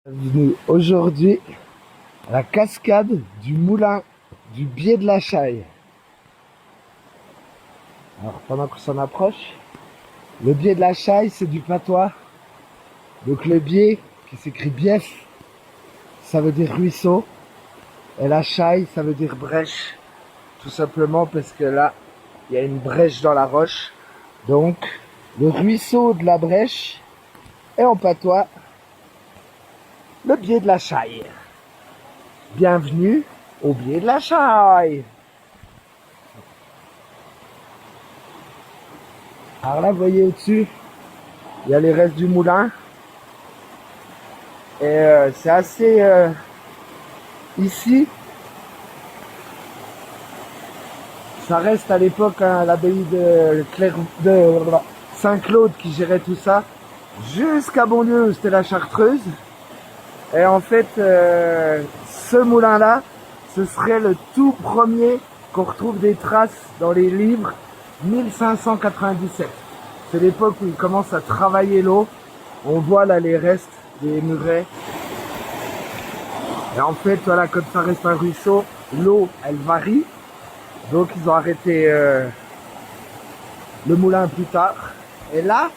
Bienvenue aujourd'hui à la cascade du moulin du Biais de la Chaille. Alors pendant qu'on s'en approche, le Biais de la Chaille c'est du patois. Donc le biais qui s'écrit bief, ça veut dire ruisseau. Et la chaille ça veut dire brèche. Tout simplement parce que là, il y a une brèche dans la roche. Donc le ruisseau de la brèche est en patois le Biais de la Chaille. Bienvenue au Biais de la Chaille. Alors là, vous voyez au-dessus, il y a les restes du moulin. Et c'est assez... ici, ça reste à l'époque l'abbaye de Saint-Claude qui gérait tout ça. Jusqu'à Bonlieu, c'était la Chartreuse. Et en fait, ce moulin-là, ce serait le tout premier qu'on retrouve des traces dans les livres, 1597. C'est l'époque où ils commencent à travailler l'eau. On voit là les restes des murets. Et en fait, voilà, comme ça reste un ruisseau, l'eau, elle varie. Donc ils ont arrêté le moulin plus tard. Et là,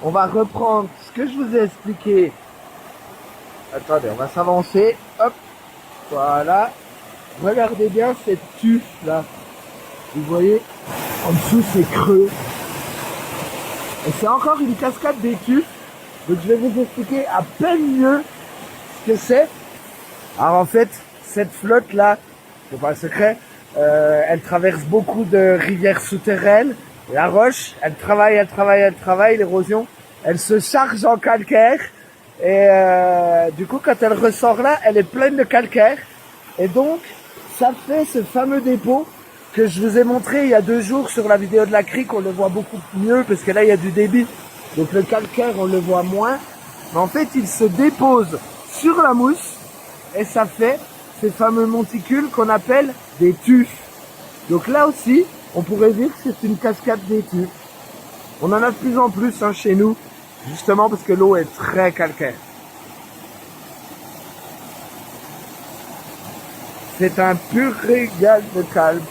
on va reprendre ce que je vous ai expliqué. Attendez, on va s'avancer. Hop, voilà. Regardez bien cette tuffe là. Vous voyez, en dessous c'est creux. Et c'est encore une cascade des tuffes. Donc je vais vous expliquer à peine mieux ce que c'est. Alors en fait, cette flotte là, c'est pas un secret, elle traverse beaucoup de rivières souterraines. La roche, elle travaille, l'érosion. Elle se charge en calcaire. Et du coup, quand elle ressort là, elle est pleine de calcaire. Et donc, ça fait ce fameux dépôt que je vous ai montré il y a 2 jours sur la vidéo de la crique. On le voit beaucoup mieux parce que là, il y a du débit. Donc le calcaire, on le voit moins. Mais en fait, il se dépose sur la mousse. Et ça fait ces fameux monticules qu'on appelle des tuffes. Donc là aussi, on pourrait dire que c'est une cascade des tuffes. On en a de plus en plus chez nous. Justement parce que l'eau est très calcaire. C'est un pur régal de calme.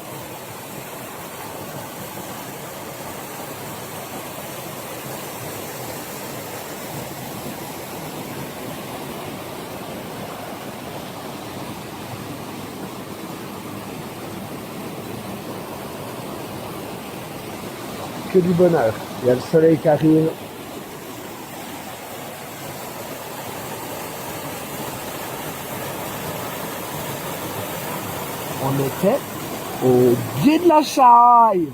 Que du bonheur. Il y a le soleil qui arrive. On était au Biais de la Chaille.